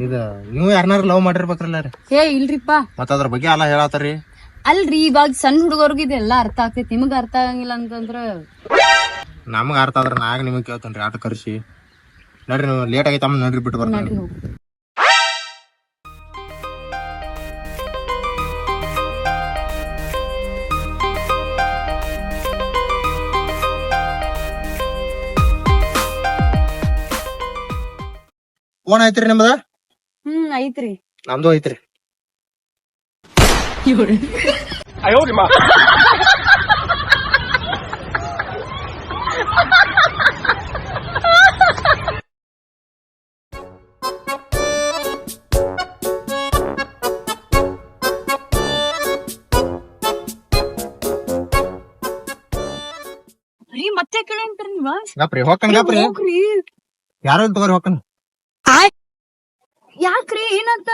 ಇದ ನೀವು ಯಾರನಾರ ಲವ್ ಮಾಡಿರ್ಬೇಕ್ರಲ್ಲ ರೀ? ಏ ಇಲ್ರಿಪಾ, ಮತ್ತ ಅದ್ರ ಬಗ್ಗೆ ಎಲ್ಲ ಹೇಳತ್ತಾರಿ. ಅಲ್ರಿ ಇವಾಗ ಸಣ್ಣ ಹುಡುಗರ್ಗ ಇದೆಲ್ಲ ಅರ್ಥ ಆಗ್ತೈತಿ, ನಿಮಗ್ ಅರ್ಥ ಆಗಂಗಿಲ್ಲ ಅಂತಂದ್ರ ನಮಗ ಅರ್ಥ ಆದ್ರ ನಾಗ ನಿಮಗ್ ಕೇಳ್ತೇನ್ರಿ ಆಟ ಕರ್ಸಿ. ನಡ್ರಿ ನೀವು ಲೇಟ್ ಆಗೈತೆ ಅಮ್ಮ, ನಡ್ರಿ ಬಿಟ್ಟು ಬರ್ತೀನಿ. ನಡ್ರಿ ಹೋಗಿ. ಫೋನ್ ಐತ್ರಿ ನಿಮ್ದ? ಐತ್ರಿ. ನಮ್ದು ಐತ್ರಿ. ರೀ ಮತ್ತೆ ಕೇಳಿ ಅಂತೀರಿ ನೀವ? ಗಪ್ರಿ ಹೊಕ್ಕನ್ ಗಪ್ರಿ. ಹೋಗ್ರಿ. ಯಾರು ತಗೋರಿ ಹೊಕ್ಕನ್. ಯಾಕ್ರಿ ಏನಾತ?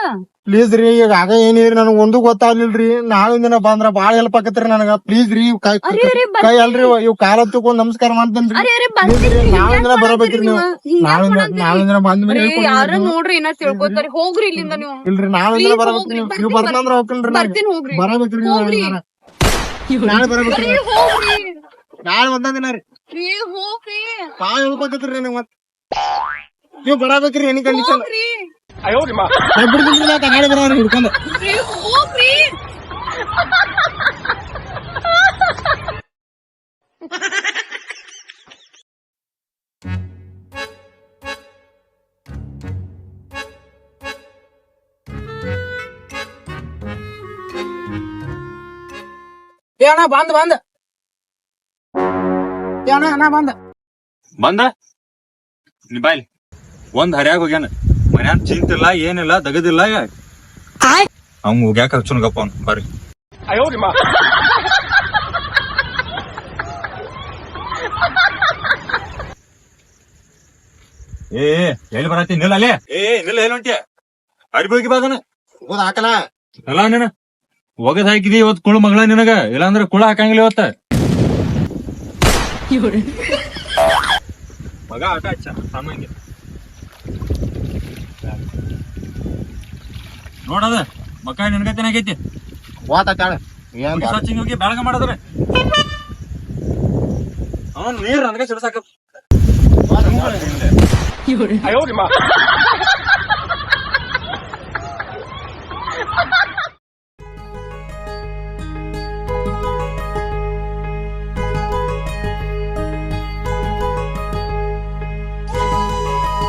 ಪ್ಲೀಸ್ ರೀ, ಈಗ ಆಗ ಏನಿರಿ ನನಗ್ ಒಂದು ಗೊತ್ತಾಗ್ಲಿಲ್ರಿ. ನಾಳಿನ ದಿನ ಬಂದ್ರ ಬಾಳ ಹೆಲ್ಪ್ ಆಕತ್ರಿ ನನಗ. ಪ್ಲೀಸ್ ರೀ, ಅರೆ ಅರೆ ಕೈ ಅಲ್ರಿ ಇವ್ ಕಾಲ ತಗೊಂಡ್ ನಮಸ್ಕಾರ ಮಾಡ್ತೇನ್ರಿ. ಅರೆ ಅರೆ ಬರ್ತೀರಿ. ನಾಳಿನ ದಿನ ಬರಬೇಕ್ರಿ ನೀವು. ನಾಳಿನ ದಿನ ಬಂದ ಮೇಲೆ ಯಾರ ನೋಡ್ರಿ ಏನ ತಿಳ್ಕೊತಾರಿ. ಹೋಗ್ರಿ ಇಲ್ಲಿಂದ ನೀವು. ಇಲ್ರಿ, ನಾಳಿನ ದಿನ ಬರ್ಬೇಕು ನೀವು. ನೀವು ಬರ್ದಂದ್ರ ಹೋಗ್ಕಲ್ರಿ. ಬರ್ತೀನಿ ಹೋಗ್ರಿ. ಬರಬೇಕ್ರಿ ನೀವು. ಹೋಗ್ರಿ. ನಾಳೆ ಬರ್ಬೇಕ್ರಿ. ರೀ ಹೋಗ್ರಿ. ನಾಳೆ ಒಂದ ದಿನ ರೀ. ರೀ ಹೋಗ್ರಿ. ಬಾಳ ಹೇಳ್ಕೊತೈತ್ರಿ ನನಗ್ ಮತ್. ನೀವು ಬರಬೇಕ್ರಿ ಎನಿ ಕಂಡೀಷನ್. ಹೋಗ್ರಿ. ಬಿಡ್ತೀನಿ ನಾಳೆ ಬರೋರು ಹಿಡ್ಕೊಂಡು. ರೀ ಹೋಗ್ರಿ. ಏ ಅಣ್ಣ ಬಂದ್ ಏ ಅಣ್ಣ ಬಂದ. ಬಂದ ನೀ ಬಾಯ್ಲಿ ಒಂದ್ ಹರ್ಯಾಗ ಹೋಗ್ಯಾನ. ಮನ್ಯಾನ್ ಚಿಂತಿಲ್ಲ ಏನಿಲ್ಲ ದಗದಿಲ್ಲ. ಅವ್ನ್ ಹೋಗ್ಯಾಕ ಹಚ್ಚುನ್ ಗಪ್ಪ ಅವ್ನು ಬರ್ರಿ. ಏ ಎಲ್ಲಿ ಬರತ್ತಿ ನಿಲ್ಲ ಅಲ್ಲೇ. ನಿಲ್ಲ ಎಲ್ಲಿ ಹೊಂಟ್ಯ? ಅರ್ಬಿ ಹೋಗಿ ಬಾದನ ಹೋದ್ ಹಾಕಲ್ಲ. ಅಲ್ಲ ನೀನ ಒಗದ್ ಹಾಕಿದಿ ಇವತ್ ಕುಳು ಮಗಳ ನಿನಗ. ಇಲ್ಲಾಂದ್ರ ಕುಳ ಹಾಕಂಗಿಲ್ಲ ಇವತ್ತ. ಮಗ ಆಟ ಹಚ್ಚ ಸಾಮಂಗೆ ನೋಡದ ಮಕ್ಕ ನಿನಗತ್ತೇನಾಗೈತಿ. ಹೋತಾಳ ಏನ್ ಸಚಿಂಗ್ ಹೋಗಿ ಬೆಳಗ ಮಾಡದ್ರ ಅವನ್ ನೀರ್ ನನಗ ಸಿಡ್ಸಾಕ.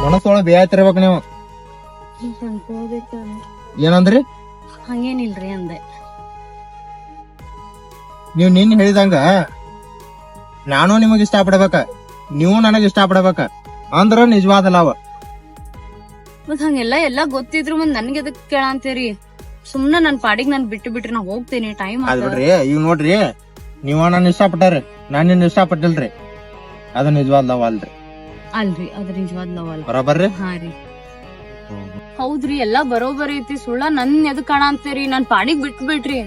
ಮನಸ್ಸೊಳಗ್ ಬೇಯ್ತಿರ್ಬೇಕು ನೀವು. ಏನಂದ್ರಿ? ಹಂಗೇನಿಲ್ರಿ ಅಂದೆ. ನೀವ್ ನಿನ್ ಹೇಳಿದಂಗ ನಾನು ನಿಮಗ್ ಇಷ್ಟ ಪಡ್ಬೇಕ, ನೀವು ನನಗ್ ಇಷ್ಟ ಪಡ್ಬೇಕ ಅಂದ್ರ ನಿಜವಾದ ಲವ್. ಮತ್ ಹಂಗೆಲ್ಲ ಎಲ್ಲಾ ಗೊತ್ತಿದ್ರು ಮತ್ ನನ್ಗೆ ಎದಕ್ ಕೇಳಂತೀರಿ? ಸುಮ್ನೆ ನನ್ ಪಾಡಿಗೆ ನಾನ್ ಬಿಟ್ರಿ ನಾ ಹೋಗ್ತೀನಿ. ಟೈಮ್ ಅದ್ ಬಿಡ್ರಿ, ಈಗ ನೋಡ್ರಿ ನೀವ ನನ್ ಇಷ್ಟ ಪಟ್ಟಾರಿ, ನಾನ್ ನಿನ್ ಇಷ್ಟ ಪಟ್ಟಿಲ್ರಿ. ಅದ ನಿಜವಾದ ಲವ್ ಅಲ್ರಿ. ಅಲ್ರಿ ಅದ್ರ ನಿಜವಾದ ಲವ್ ಅಲ್ಲ. ಬರೋಬರ್ರಿ. ಹಾ ರೀ ಹೌದ್ರಿ ಎಲ್ಲಾ ಬರೋಬರಿ ಐತಿ. ಸುಳ್ಳ ನನ್ ಎದಕ್ ಕಾಣ ಅಂತೀರಿ? ನನ್ ಪಾಡಿಗೆ ಬಿಟ್ಬಿಟ್ರಿ.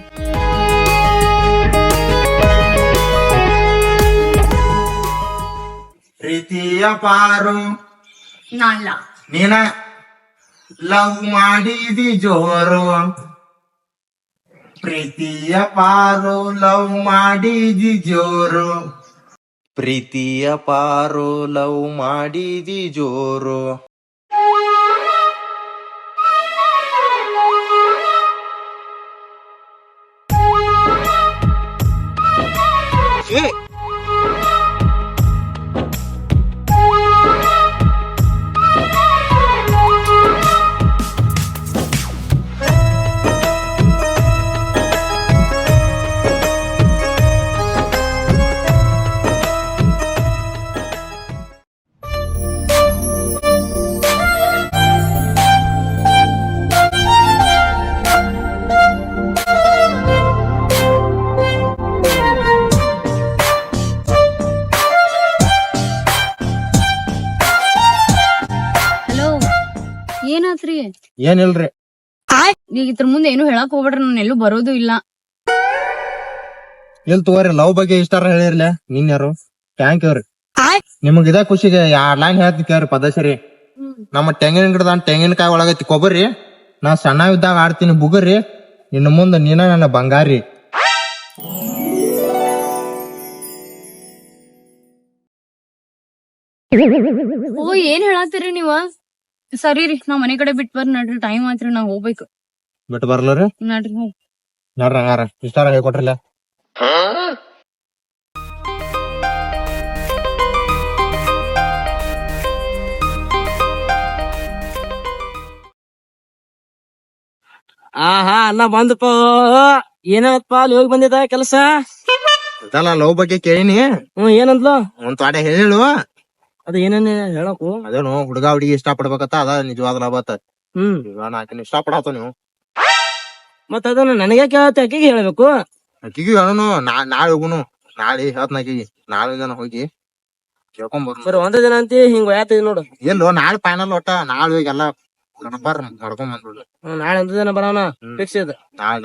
ಪ್ರೀತಿಯ ಪಾರು ನಾಲ್ಲ ನೀನ ಲವ್ ಮಾಡಿದಿ ಜೋರು. ಪ್ರೀತಿಯ ಪಾರು ಲವ್ ಮಾಡಿದಿ ಜೋರು. ಪ್ರೀತಿಯ ಪಾರು ಲವ್ ಮಾಡಿದಿ ಜೋರು. ಏನಾತ್ರಿ? ಏನಿಲ್ರಿ. ಈಗ ಇದ್ರ ಮುಂದೆ ಏನು ಹೇಳಕ್ ಹೋಗ್ಬೇಡ್ರಿ. ನಾನು ಎಲ್ಲೂ ಬರೋದು ಇಲ್ಲ. ಇಲ್ ತಗೋರಿ, ಲವ್ ಬಗ್ಗೆ ಇಷ್ಟಾರ ಹೇಳಿರ್ಲ ನಿನ್ ಯಾರು. ಥ್ಯಾಂಕ್ ಯು ರೀ. ನಿಮಗ್ ಇದ ಖುಷಿಗೆ 2 ಲೈನ್ ಹೇಳ್ತೀನಿ ಕೇಳ್ರಿ ಪದಸರಿ. ನಮ್ಮ ತೆಂಗಿನ ಗಿಡದ ತೆಂಗಿನಕಾಯಿ ಒಳಗೈತಿ ಕೊಬ್ಬರಿ. ನಾ ಸಣ್ಣ ಇದ್ದಾಗ ಆಡ್ತೀನಿ ಬುಗರಿ. ಇನ್ನು ಮುಂದೆ ನೀನ ನನ್ನ ಬಂಗಾರಿ. ಓ ಏನ್ ಹೇಳತ್ತೀರಿ ನೀವ? ಸರಿ ರೀ, ನಾವ್ ಮನೆ ಕಡೆ ಬಿಟ್ ಬರ್ರಿ. ನಡ್ರಿ ಟೈಮ್ ಆತ್ರಿ, ನಾವ್ ಹೋಗ್ಬೇಕು. ಬಿಟ್ಟು ಬರ್ಲರಿ. ನಡ್ರಿ ಹೋಗ್. ನಾರ ಇಷ್ಟಾರ ಹೇಳ್ಕೊಟ್ರಲ್ಲ. ಆಹಾ ಅನ್ನ ಬಂದಪ್ಪ. ಏನಪ್ಪ ಅಲ್ಲಿ ಹೋಗಿ ಬಂದಿದ ಕೆಲಸ? ಅದಲ್ಲ ಲವ್ ಬಗ್ಗೆ ಕೇಳಿನಿ, ಏನಂದ್ಲು? ಒಂದ್ ತೋಡೆ ಹೇಳು. ಅದ ಏನೇನ್ ಹೇಳಕು? ಅದೇನು ಹುಡುಗ ಹುಡುಗಿ ಇಷ್ಟ ಪಡ್ಬೇಕತ್ತ, ಅದ ನಿಜವಾದ ಲಾಭ ಆತ. ಈಗ ನಾಕಿನ ಇಷ್ಟ ಪಡಾತ ನೀವು, ಮತ್ತ ಅದನ್ನ ನನಗೆ ಕೇಳತ್ತೆ, ಆಕಿಗೆ ಹೇಳ್ಬೇಕು. ಅಕ್ಕಿಗೂ ಹೇಳನು. ನಾಳೆ ಹೋಗುನು, ನಾಳೆ ಹೇಳ್ತ ಆಕಿಗೆ. ನಾಳೆ ದಿನ ಹೋಗಿ ಕೇಳ್ಕೊಂಬರ್ನು. ಬರೀ ಒಂದ ದಿನ ಅಂತಿ ಹಿಂಗ್ ವಯಾತಿದ್ ನೋಡು. ಎಲ್ಲೋ ನಾಳೆ ಫೈನಲ್ ಒಟ್ಟ, ನಾಳೆ ಹೋಗಿ ಎಲ್ಲಾ ಮಾಡ್ಕೊಂಡ್ ಬಂದ್ಬಿಡ್ರಿ. ನಾಳೆ ಒಂದ ದಿನ ಬರೋಣ ಫಿಕ್ಸ್ ಇದೆ.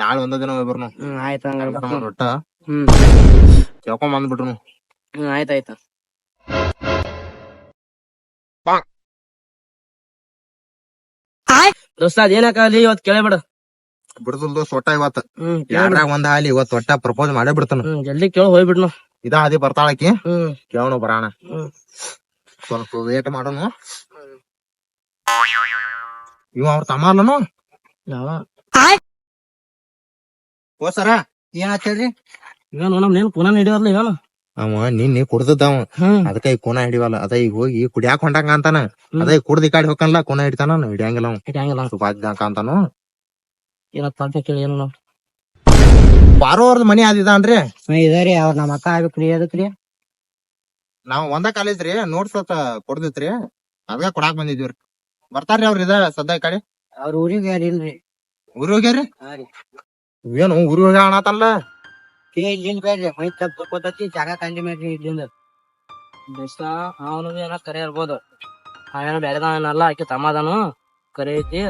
ನಾಳೆ ಒಂದ ದಿನ ಹೋಗಿ ಬರ್ನು ಆಯ್ತ ಹಂಗ ಒಟ್ಟ ಕೇಳ್ಕೊಂಡ್ ಬಂದ್ಬಿಟ್ರು. ಆಯ್ತಾಯ್ತ. ದೋಸ್ತ ಅದೇನಕ್ಕಾಗಲಿ ಇವತ್ ಕೇಳಬೇಡ. ಬಿಡುದಿಲ್ದು ಸೊಟ್ಟ ಇವತ್ತ ಯಾರ್ರಾಗ ಒಂದ್ ಹಾಲಿ ಇವತ್ ಒಟ್ಟ ಪ್ರಪೋಸ್ ಮಾಡೇ ಬಿಡ್ತಾನ. ಜಲ್ದಿ ಕೇಳ ಹೋಗ್ಬಿಡ್ನು. ಇದ ಹಾದಿ ಬರ್ತಾಳಕಿ, ಕೇಳೋಣ ಬರೋಣ. ಸ್ವಲ್ಪ ವೇಟ್ ಮಾಡೋಣ. ಇವ ಅವ್ರ ತಮ್ಮ ಅಲ್ಲನು? ಓ ಸರ ಏನಾತ್ ಹೇಳ್ರಿ? ಈಗ ನೋಡಮ್ ಪುನಃ ಹಿಡಿಯೋರ್ಲ ಈಗ. ಅವ ನಿನ್ನೆ ಕುಡ್ದದ್ದವ, ಅದಕ್ಕ ಈಗ ಕೋನ ಹಿಡಿವಲ್ಲ. ಅದ ಈಗ ಹೋಗಿ ಕುಡಿಯಾಕ ಹೊಂಟಂಗ ಅಂತಾನ. ಅದ ಈಗ ಕುಡ್ದ ಈ ಕಡೆ ಹೋಗಲ್ಲ, ಕೋನ ಹಿಡಿತಾನ. ಹಿಡಿಯಂಗಿಲ್ಲ ಅವ್, ಹಿಡಿಯಂಗಿಲ್ಲ ಸುಪಾಕ ಅಂತಾನು. ಏನಪ್ಪ ಅಂತ ಕೇಳಿ ಏನು ನಾವು ಬಾರೋರ್ದ ಮನಿ ಆದಿದಾನ್ರಿ. ಇದಾರಿ ಅವ್ರ ನಮ್ಮ ಅಕ್ಕ ಆಗ್ಬೇಕ್ರಿ. ಅದಕ್ರಿ ನಾವ್ ಒಂದ ಕಾಲೇಜ್ ರೀ, ನೋಟ್ಸ್ ಕೊಡ್ದಿತ್ರಿ, ಅದ್ಕ ಕೊಡಾಕ್ ಬಂದಿದ್ವಿ. ಬರ್ತಾರ್ರಿ ಅವ್ರ ಇದ ಸದ್ಯ ಈ ಕಡೆ. ಅವ್ರ ಊರಿಗೆ ಯಾರು ಇಲ್ರಿ. ಊರ್ ಹೋಗ್ಯಾರಿ? ಏನು ಊರ್ ಹೋಗ್ಯ ಅನ್ನತಲ್ಲ? ಇಲ್ಲಿಂದ ಬೇಡ್ರಿ ಮೈ ತಪ್ಪಿ ಜಾಗ ಕಂಡಿ ಮಾಡ್ರಿ. ಇಲ್ಲಿಂದ ದೋಸ್ತ ಅವನು ಏನ ಕರೆ ಇರ್ಬೋದು, ಅವೇನೋ ಬೇರೆದಲ್ಲ. ಆಕೆ ತಮ್ಮದನು ಕರೆ ಐತಿ.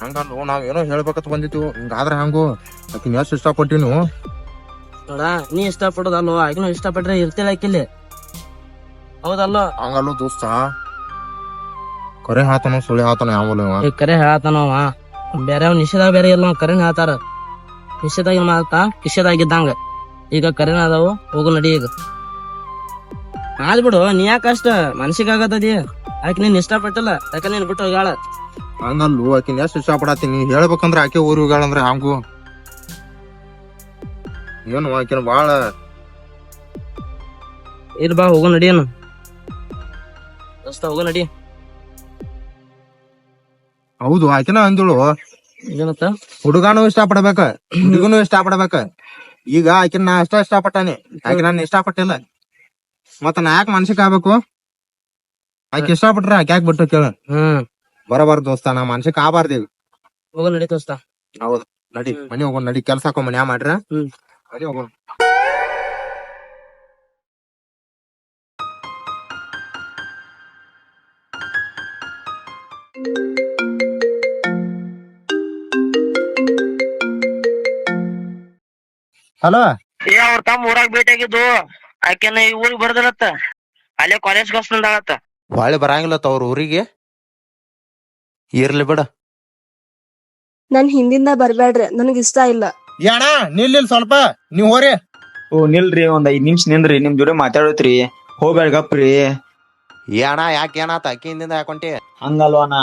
ಹಂಗಲ್ಲ, ನಾವ್ ಏನೋ ಹೇಳ್ಬೇಕಂತ ಬಂದಿತ್ತು. ಹಿಂಗಾದ್ರ ಹಂಗು ಆಕಿನ ಎಷ್ಟ್ ಇಷ್ಟ ಪಟ್ಟಿವಿ ನೀವು. ನೋಡ, ನೀ ಇಷ್ಟ ಪಡೋದಲ್ವ, ಆಕಿನೂ ಇಷ್ಟ ಪಟ್ರೆ ಇರ್ತಿಲ್ಲ ಆಕಿಲ್ಲಿ, ಹೌದಲ್ಲ? ಹಂಗಲ್ಲ ದೋಸ್ತ, ಕರೆ ಹಾತನ ಸುಳಿ ಹಾತನ ಯಾವಲ್ಲ ಇವ. ಈಗ ಕರೆ ಹೇಳತಾನವ. ಬೇರೆ ಅವ್ನ ನಿಷೇಧಾಗ ಬೇರೆ ಇಲ್ಲ, ಕರೆನ ಹೇಳ್ತಾರ. ನಿಷೇಧಾಗ ಮಾತಾ ಕಿಶೆದಾಗಿದ್ದಂಗ. ಈಗ ಕರೆನ ಅದಾವು, ಹೋಗು ನಡಿ ಈಗ. ಆದ್ ಬಿಡು, ನೀ ಯಾಕ ಅಷ್ಟ ಮನ್ಸಿಗೆ ಆಗತ್ತದಿ? ಆಕೆ ನೀನ್ ಇಷ್ಟ ಪಟ್ಟಿಲ್ಲ, ಯಾಕ ನೀನ್ ಬಿಟ್ಟು ಹೋಗ್ಯಾಳ. ಹಂಗಲ್ಲು, ಆಕಿನ ಎಷ್ಟ್ ಇಷ್ಟ ಪಡತ್ತೀನಿ ಹೇಳ್ಬೇಕಂದ್ರ ಆಕೆ ಊರ್ ಹೋಗ್ಯಾಳಂದ್ರ ಹಂಗು. ಏನು ಆಕಿನ ಬಾಳ ಇರ್ ಬಾ, ಹೋಗು ನಡಿ. ಏನು ದೋಸ್ತ ಹೋಗು ನಡಿ. ಹೌದು, ಆಕಿನ ಅಂದಳು ಏನತ್ತ? ಹುಡುಗಾನು ಇಷ್ಟ ಪಡ್ಬೇಕ, ಹುಡುಗನು ಇಷ್ಟ ಪಡ್ಬೇಕ. ಈಗ ಆಕಿನ ನಾ ಇಷ್ಟ ಪಟ್ಟಾನಿ, ಆಕಿ ನನ್ನ ಇಷ್ಟ ಪಟ್ಟಿಲ್ಲ. ಮತ್ತ ನಾ ಯಾಕೆ ಮನ್ಸಿಗೆ ಆಗ್ಬೇಕು? ಆಕಿ ಇಷ್ಟ ಪಟ್ರ ಆಕೆ ಯಾಕೆ ಬಿಟ್ಟು ಕೇಳ. ಬರಬಾರ್ದು ದೋಸ್ತ, ನಾ ಮನ್ಸಿಗೆ ಆಗಬಾರ್ದೇವಿ. ಹೋಗು ನಡಿ ದೋಸ್ತ. ಹೌದು, ನಡಿ ಮನಿ ಹೋಗೋಣ. ನಡಿ, ಕೆಲ್ಸ ಹಾಕೋ ಮನ್ಯಾ ಮಾಡ್ರ. ಮನಿ ಹೋಗೋಣ. ಹಲೋ, ಅವ್ರ ತಮ್ಮ ಊರಾಗ ಭೇಟಿಯಾಗಿದ್ದು, ಆಕೆನ ಈ ಊರಿಗೆ ಬರ್ದಲತ್ತ, ಅಲ್ಲೇ ಕಾಲೇಜ್ ಕಸ್ಕೊಂಡಾಗತ್ತ. ಹೊಳ್ಳಿ ಬರಂಗಿಲ್ಲತ್ತ ಅವ್ರ ಊರಿಗೆ. ಇರ್ಲಿ ಬಿಡ. ನನ್ ಹಿಂದಿಂದ ಬರ್ಬ್ಯಾಡ್ರಿ, ನನಗ್ ಇಷ್ಟ ಇಲ್ಲ. ಯಾಣ ನಿಲ್ ಸ್ವಲ್ಪ, ನೀವ್ ಹೋರಿ. ಓ ನಿಲ್ರಿ, ಒಂದ್ 5 ನಿಮಿಷ ನಿಂದ್ರಿ, ನಿಮ್ ಜೋಡಿ ಮಾತಾಡೋತ್ರಿ. ಹೋಗ್ಬೇಡ ಗಪ್ರಿ. ಏಣ ಯಾಕೆ ಏನಾತ? ಅಕ್ಕಿಯಿಂದ ಯಾಕೊಂಟಿ? ಹಂಗಲ್ವಾನ,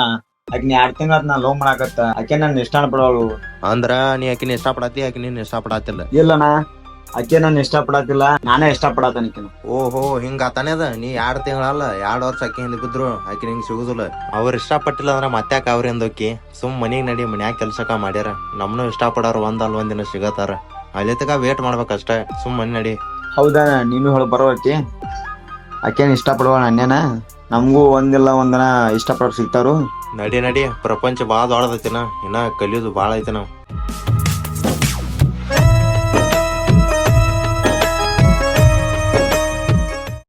ಆಕಿನ 2 ತಿಂಗಳ ನಾ ಲವ್ ಮಾಡಾಕತ್ತ. ಆಕೆ ನನ್ ಇಷ್ಟ ಪಡೋಳು. ಅಂದ್ರ ನೀ ಆಕಿನ ಇಷ್ಟ ಪಡತಿ, ಆಕಿ ನಿನ್ನ ಇಷ್ಟ ಪಡತಿಲ್ಲ. ಇಲ್ಲಣ್ಣ, ಆಕೆ ನನ್ ಇಷ್ಟ ಪಡಾತಿಲ್ಲ, ನಾನೇ ಇಷ್ಟ ಪಡಾತನ ಆಕಿನ. ಓಹೋ, ಹಿಂಗ ಆತಾನೇದ. ನೀ 2 ತಿಂಗಳಲ್ಲ 2 ವರ್ಷ ಅಕ್ಕಿ ಹಿಂದೆ ಬಿದ್ರು ಆಕಿ ನಿಂಗ್ ಸಿಗುದಿಲ್ಲ. ಅವ್ರ ಇಷ್ಟ ಪಟ್ಟಿಲ್ಲ ಅಂದ್ರ ಮತ್ತ್ಯಾಕ ಅವ್ರಿಂದೋಕಿ? ಸುಮ್ ಮನಿಗ್ ನಡಿ, ಮನ್ಯಾಗ ಕೆಲ್ಸಕ್ಕ ಮಾಡ್ಯಾರ. ನಮ್ನು ಇಷ್ಟ ಪಡೋರು ಒಂದಿನ ಸಿಗತಾರ. ಅಲ್ಲಿ ತಕ ವೇಟ್ ಮಾಡ್ಬೇಕಷ್ಟ. ಸುಮ್ ಮನಿ ನಡಿ. ಹೌದಾ, ನೀನು ಹೇಳ ಬರೋತಿ. ಆಕೆನ್ ಇಷ್ಟ ಪಡುವ ಅನ್ಯನ, ನಮಗೂ ಒಂದಿಲ್ಲ ಒಂದನ ಇಷ್ಟ ಪಡೋರು ಸಿಗ್ತಾರು. ನಡಿ, ಪ್ರಪಂಚ ಬಾಳ ದೊಡ್ಡದೈತಿನ, ಇನ್ನ ಕಲಿಯೋದು ಬಾಳ ಐತಿ ನಾವ್.